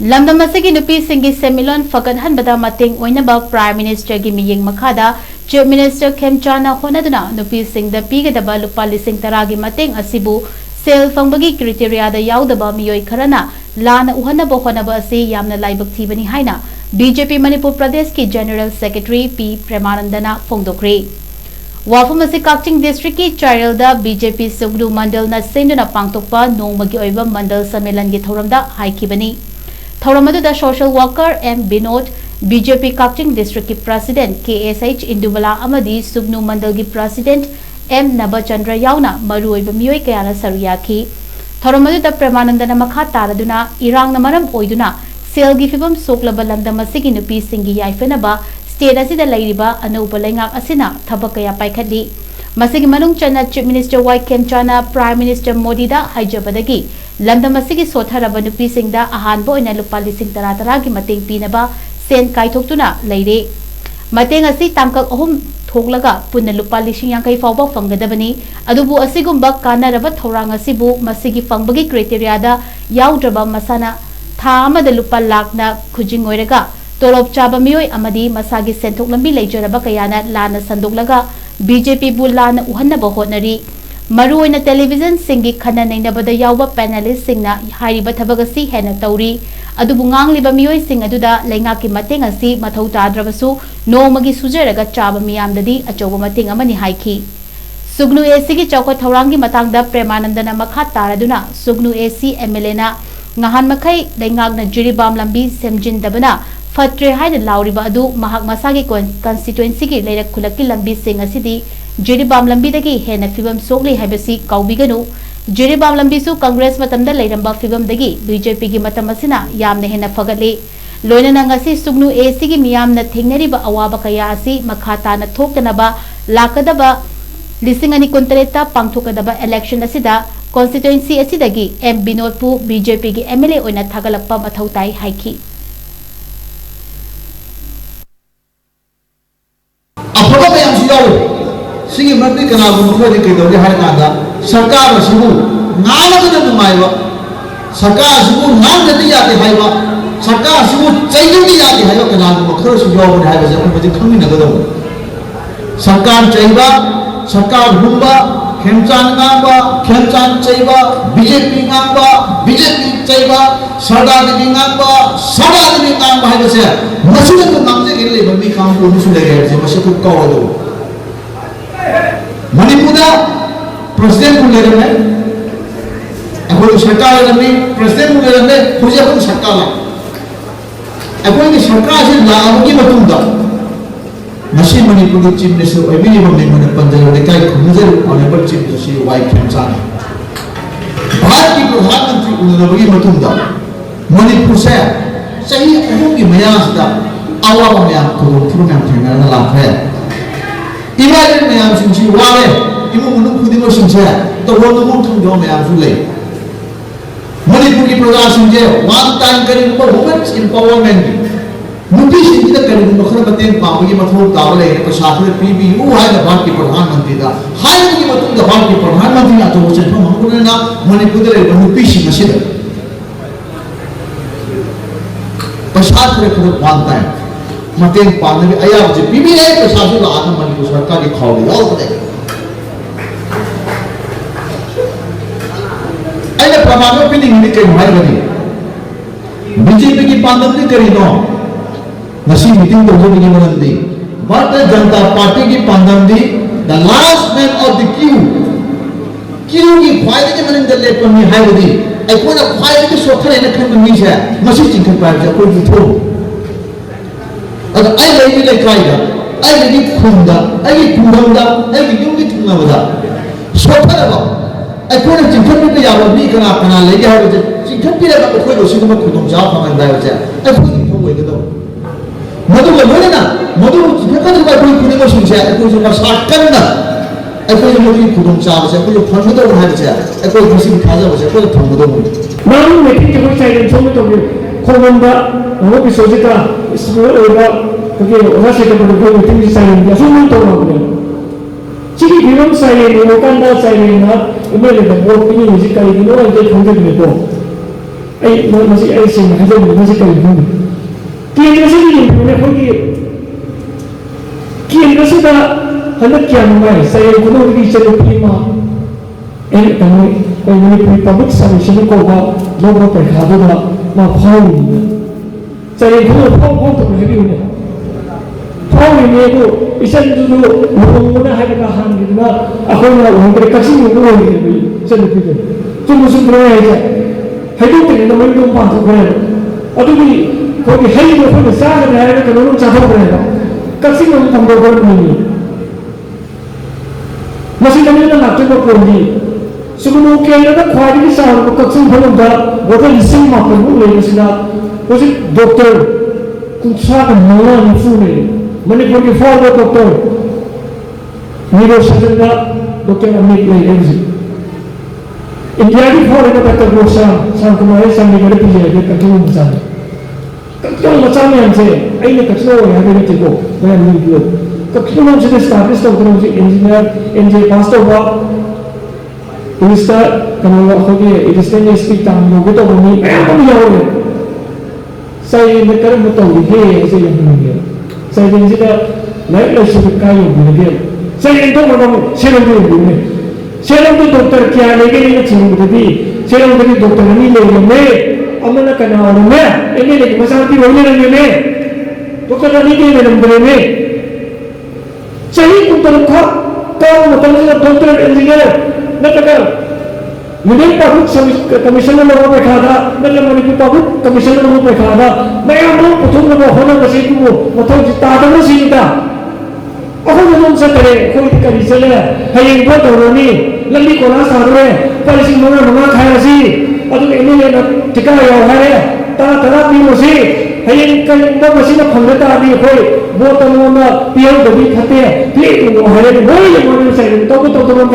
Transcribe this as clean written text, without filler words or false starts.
Lamdam Asigi Nupi Singi Selmitlon Fagat Hanbada Mateng Oinaba Prime Minister gi Mityeng Makhada Chief Minister KHEMCHAND HOTNADUNA Nupi SINGDA PIGADABA LUPA LISING taragi Mateng ASIBU Sel FANGBAGI criteria da YAODABA MEEYOI KHARANA LANNA UHANABA HOTNABA asi YAMNA LAIBAK THIBANI HAINA BJP MANIPUR PRADESH ki General Secretary P PREMANANDA PHONGDOKHRE Wafum asi Kaching District ki Chairelda BJP Sugdu Mandal na Sinduna Pangtokpa Nongmagi Oiba Mandal Sammelan gi Thoramda haikibani Thoramadu social worker M Binod BJP Kaching District ki President KSH Indubala amadi Sugnu Mandal gi President M Nabachandra Yauna maru oiba miyoi kayana saruyaki Thoramadu da Premanandana makha taraduna irang na maram oiduna sel gi fibam soklaba Lamdam Asigi Nupi Singi yaifenaba state asida lairiba anupa lengak asina thabakaya paikhadi masigi manung chana Chief Minister KHEMCHAND Prime Minister Modi da haijabadagi Lamdam Asigi sotharaba nupi singda ahanba oina lupa lising tara gi mateng pinaba sen kaithoktuna leire mateng asi tangkak ahum thoklaga punna lupa lising yankai fawba fanggadabani adubu asigumba kanaraba thorang asibu masigi fangbagi criteria da yaudraba masana tha amada lupa lakna khujing oiraga tolop chaba miyoi amadi masagi senthok lambi leijaraba kayana lana sandoglaga BJP bu lana uhanaba hotnari maruoina television singi khana nainabada yawba panelist singna hairiba thabagasi hena tauri adubu ngangliba miyoi sing aduda leingaki mateng asi mathau tadrabasu nomagi sujaraga chaba miyamdadi achoba mateng amani haiki Sugnu AC gi chawka thaurangi matangda Premanandana makha taraduna Sugnu AC MLA na ngahan makhai leingakna jiribam lambi semjin dabana Fatre haida lauriba adu mahak masagi constituency ki leirak khulaki lambi sing asidi jiribam lambi dagi hena fibam sogli haibasi kaubiganu jiribam lambi su Congress matamda leiramba fibam dagi BJP gi matam asina yamna hena fagatli loina nangasi Sugnu AC gi miyamna thengnariba awaba kaya asi makhata na thoktanaba lakadaba lising ani kontreta pangthokadaba election asida constituency asidagi M Binod pu BJP gi MLA oina thagalakpa mathau tai haiki Apabila yang silau, singi mereka kena guna di kita di hari nada, sarkar sibu, ngala kita numaiwa, sarkar sibu ngang jadi jadi haiwa, sarkar sibu cahaya jadi haiwa kena guna kerja silau di hari zaman macam kami nak tahu, sarkar cahaya, sarkar humba, KHEMCHAND ngamba, KHEMCHAND cahaya, BJP ngamba, BJP cahaya, Sarda di ngamba hai saya, masih tu ngamje gile bami kamu musuh lagi je, masih tu kau ada. Manipur presiden pun lagi ni, aku sarkar lagi presiden pun lagi ni, kerja pun sarkar lah. Aku ini sarkar je lah, aku ni betul dah. Masih Manipur Chief Minister, ini bami mana panjang dekai kumzer, Honorable Chief Minister KHEMCHAND. Bharat ki Pradhan Mantri unna bagi betul dah. Manipur saya umum di mayas dah awal mayam turun yang tinggal dalam file. Ibarat mayam sungsi wale, ibu menung kudi mo sungsi, tahun umum tunggu mayam sulai. Manipur ki Pradhan sungsi, one time kari umur women's empowerment. Nupi Singi dah kari umur kerana Mateng bagi mathur tawal le, persatuan PB, UHANABA ki Pradhan Mantri dah. HAINA ki mathur dah ki Pradhan Mantri atau macam apa? Mungkin na Manipur dah Nupi Singi masih. Pesat mereka one time, Mateng pandai ayam je, bibi pesat tu lah ada Manipur sarkar di kau di awal tu. Ayam permata pilih ni kau mahal beri. BJP ki pandai ni keri no, nasi meeting tu jadi ni mana ni. Bharatiya Janata Party ki pandai ni, the last man of the queue ki khwai ni mana ni lepas ni hai beri. Aku nak file itu software yang akan mengisah masih tingkat pada aku itu. Ada ayat ini lagi kaya, ayat ini khunda, ayat khunda, ayat ini khunda benda. Software apa? Aku nak tingkat ni ya, ni kena lagi hari je. Tingkat ni apa? Aku itu sih cuma khunda jawab apa yang dia. Aku itu boleh gitu. Madu boleh na? Madu tingkat ni apa? Aku itu masih saya. Aku itu masakan na. Aku yang mungkin kudung cahaya, aku yang phonggdokhre saja, aku yang mesti kaza saja, aku yang phonggdokhre. Malu meeting kita cakap semua tu, korban orang episode kita, sekolah orang, okay, orang sekarang berdoa meeting saya, dia semua tu orang ni. Jadi film saya ni, orang dah saya ni nak, email itu buat ini musik kali ini orang jadi phonggdokhre tu. masih ay sing hasil masih kali pun kian masih di mana pergi kian masih dah hendak kian mai saya guna pergi cari prima kami menipuri public service ni kau bah logo perkhidmatan dah mah phone saya guna phone tu pergi ni phone ni aku isan dulu orang hai berkahan gitu na aku nak orang berkasih ni orang ni saya pergi cuma sebenarnya aja hai tu ni nama itu pasal berapa aduh ni kau ni hai tu pun sah ni hai tu orang cakap berapa kasih orang tambah berapa ni masih kami nak cuba pergi sebelum kita nak kuari ni sah aku kasih orang dah bukan lising makan boleh mestilah mesti doktor kunci mana ni fune manipur ke forward doktor neurosurgeon dah doktor Amit LAIBAK India di foreign doctor Rosa sang kemarin sang negara pilih dia kacau macam ni aje, ini kacau yang ada di tigo, mana ni dulu. Kacau macam ni status doktor macam engineer pastor buat, minister kalau aku dia ini speak tang, logo tu bunyi, apa ni yang saya negara betul dia saya yang bunyi. Saya ni juga lain sudah kaya bunyi. Saya itu macam saya bunyi. Saya tu doktor kia lagi ni macam tadi. Saya tu doktor ni lagi amana kena orang ini lagi masalah ti boleh lagi ni. Doktor ni ni nombor ni. Saya doktor kau macam doktor engineer nak kata. Mungkin public commissioner लोगों पे खादा, मतलब Manipur public commissioner लोगों पे खादा, मैं हम लोग पुथुम लोगों होना मसीह को मतलब जितना आदमी सीखता aku belum sedar, kau itu kali saja. Hayang buat orang ni, lagi korang sahaja. Kalau si mana kaya si, atau ini nak jika yang hari, tanah pilih si. Hayang kalau masih nak phangda tadi, kau buat orang mana piau bagi hati, pilih orang hari boleh yang mana saya, tahu tahu orang